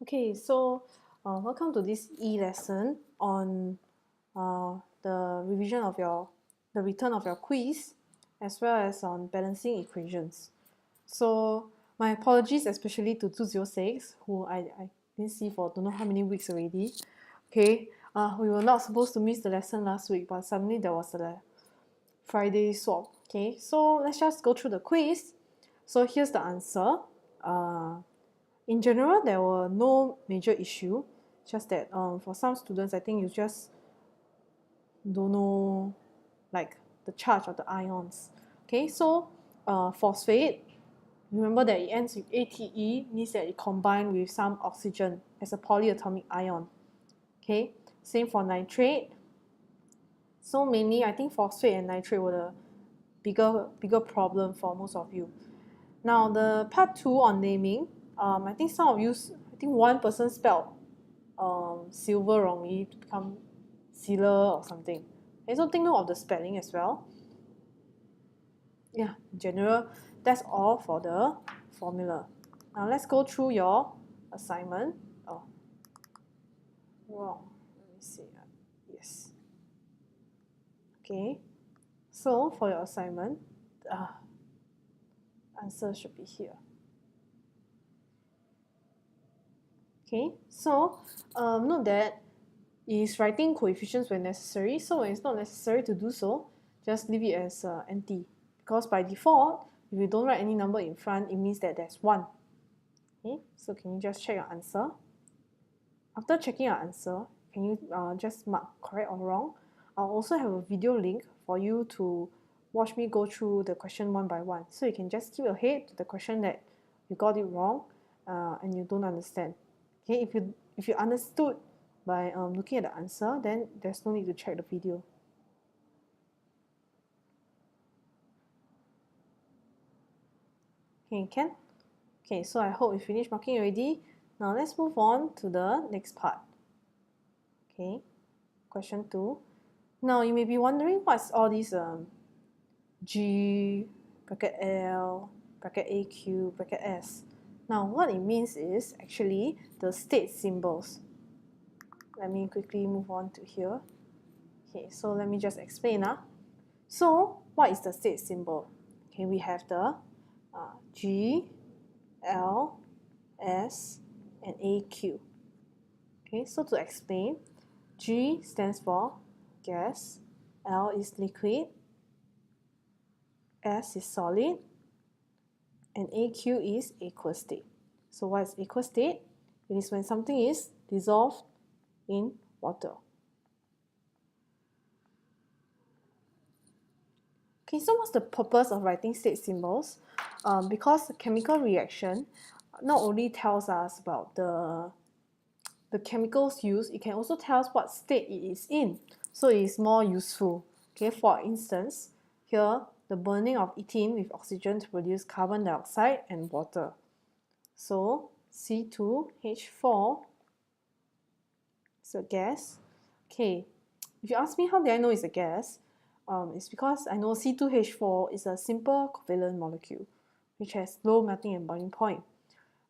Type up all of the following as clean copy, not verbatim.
Okay, so welcome to this e-lesson on the revision of the return of your quiz, as well as on balancing equations. So my apologies, especially to 206, who I didn't see for don't know how many weeks already. Okay, we were not supposed to miss the lesson last week, but suddenly there was a Friday swap. Okay, so let's just go through the quiz. So here's the answer. In general, there were no major issue, just that for some students, I think you just don't know like the charge of the ions. Okay, so phosphate, remember that it ends with ATE, means that it combined with some oxygen as a polyatomic ion. Okay, same for nitrate. So mainly, I think phosphate and nitrate were the bigger problem for most of you. Now the part 2 on naming, I think some of you, I think one person spelled silver wrongly to become sealer or something. Okay, so take note of the spelling as well. Yeah, in general, that's all for the formula. Now let's go through your assignment. Oh, wrong. Let me see. Yes. Okay. So for your assignment, answer should be here. Okay. So note that it is writing coefficients when necessary. So when it's not necessary to do so, just leave it as empty. Because by default, if you don't write any number in front, it means that there's 1. Okay, so can you just check your answer? After checking your answer, can you just mark correct or wrong? I'll also have a video link for you to watch me go through the question one by one. So you can just skip ahead to the question that you got it wrong and you don't understand. Okay, if you understood by looking at the answer, then there's no need to check the video. Okay, can? Okay, so I hope you finished marking already. Now let's move on to the next part. Okay, question 2. Now you may be wondering what's all these G, bracket L, bracket AQ, bracket S. Now what it means is actually the state symbols. Let me quickly move on to here. Okay, so let me just explain. So what is the state symbol? Okay, we have the G, L, S, and AQ. Okay, so to explain, G stands for gas, L is liquid, S is solid, and AQ is aqueous state. So what is aqueous state? It is when something is dissolved in water. Okay, so what's the purpose of writing state symbols? Because the chemical reaction not only tells us about the chemicals used, it can also tell us what state it is in. So it is more useful. Okay, for instance, here the burning of ethene with oxygen to produce carbon dioxide and water. So C2H4 is a gas. Okay, if you ask me how did I know it's a gas, it's because I know C2H4 is a simple covalent molecule which has low melting and boiling point.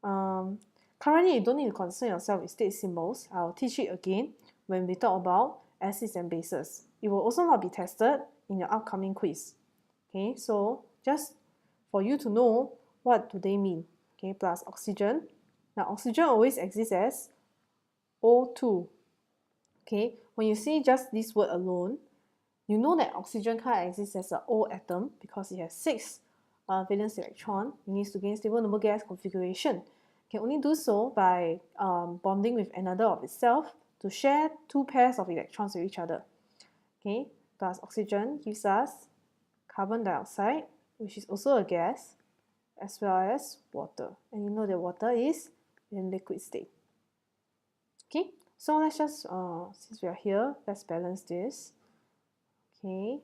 Currently, you don't need to concern yourself with state symbols. I'll teach it again when we talk about acids and bases. It will also not be tested in your upcoming quiz. Okay, so just for you to know what do they mean. Okay, plus oxygen. Now, oxygen always exists as O2. Okay, when you see just this word alone, you know that oxygen can't exist as an O atom because it has 6 valence electron. It needs to gain stable noble gas configuration. It can only do so by bonding with another of itself to share 2 pairs of electrons with each other. Okay, plus oxygen gives us carbon dioxide, which is also a gas, as well as water. And you know that water is in liquid state. Okay, so let's just, since we are here, let's balance this. Okay,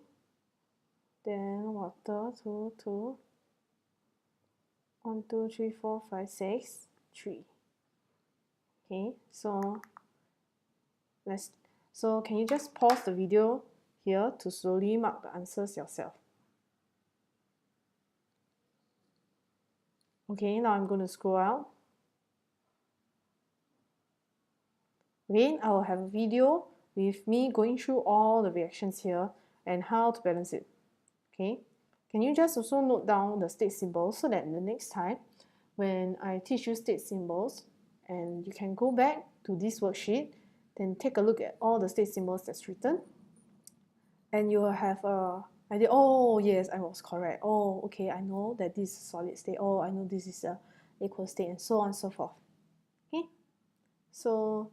then water 2, 2, 1, 2, 3, 4, 5, 6, 3. Okay, so can you just pause the video here to slowly mark the answers yourself? Okay, now I'm going to scroll out. Again, I will have a video with me going through all the reactions here and how to balance it. Okay, can you just also note down the state symbols so that the next time when I teach you state symbols, and you can go back to this worksheet, then take a look at all the state symbols that's written, and you will have a idea. Oh yes, I was correct. Oh okay, I know that this is a solid state. Oh, I know this is a aqueous state, and so on and so forth. Okay, so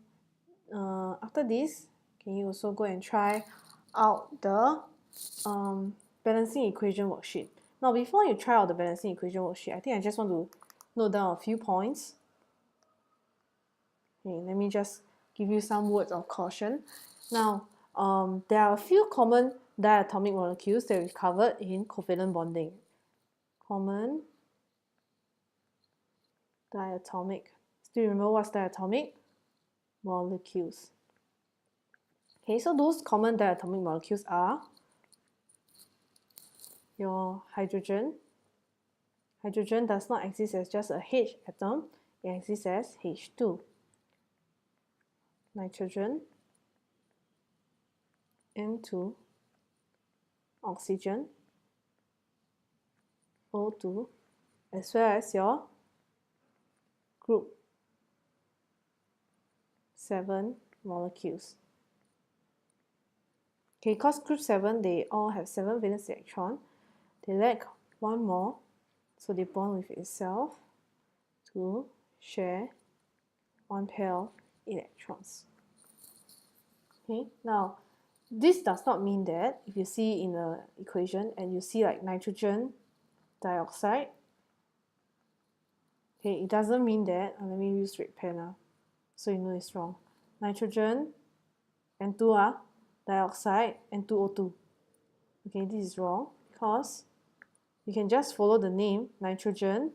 after this, can you also go and try out the balancing equation worksheet. Now, before you try out the balancing equation worksheet, I think I just want to note down a few points. Okay, let me just give you some words of caution. Now, there are a few common diatomic molecules that we covered in covalent bonding. Common diatomic. Still remember what's diatomic? Molecules. Okay, so those common diatomic molecules are your hydrogen. Hydrogen does not exist as just a H atom, it exists as H2. Nitrogen, N2, oxygen, O2, as well as your group 7 molecules. Okay, because group 7, they all have 7 valence electrons. They lack one more, so they bond with itself to share one pair of electrons. Okay, now this does not mean that if you see in the equation and you see like nitrogen dioxide, okay, it doesn't mean that. Let me use red pen so you know it's wrong. Nitrogen, N2 dioxide, N2O2. Okay, this is wrong because you can just follow the name nitrogen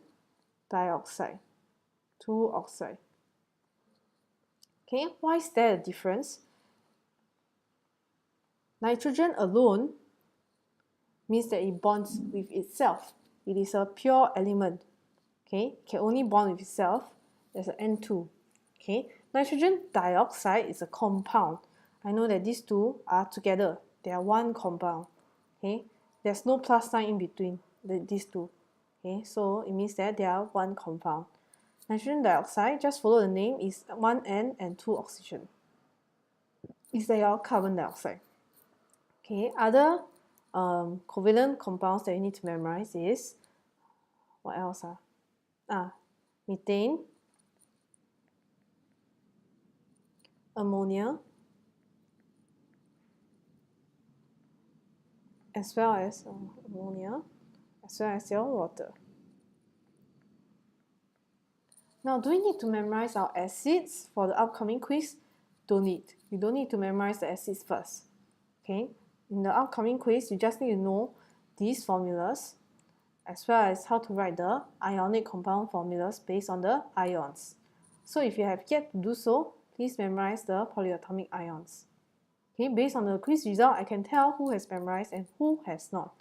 dioxide, 2 oxide. Okay, why is there a difference? Nitrogen alone means that it bonds with itself. It is a pure element. Okay, can only bond with itself. There's an N2. Okay, nitrogen dioxide is a compound. I know that these two are together. They are one compound. Okay, there's no plus sign in between these two. Okay, so it means that they are one compound. Nitrogen dioxide, just follow the name, is 1 N and 2 oxygen. Is that your carbon dioxide? Okay, other covalent compounds that you need to memorize is, what else? Methane, ammonia, as well as your water. Now, do we need to memorize our acids for the upcoming quiz? Don't need. You don't need to memorize the acids first. Okay, in the upcoming quiz, you just need to know these formulas as well as how to write the ionic compound formulas based on the ions. So if you have yet to do so, please memorize the polyatomic ions. Okay, based on the quiz result, I can tell who has memorized and who has not.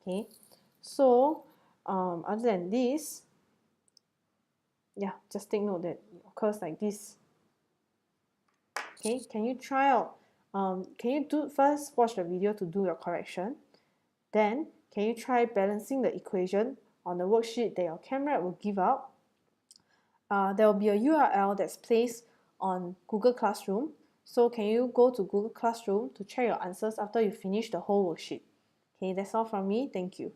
Okay, so other than this, yeah, just take note that it occurs like this. Okay, can you try out? Can you first watch the video to do your correction? Then, can you try balancing the equation on the worksheet that your camera will give out? There will be a URL that's placed on Google Classroom. So can you go to Google Classroom to check your answers after you finish the whole worksheet? Okay, that's all from me. Thank you.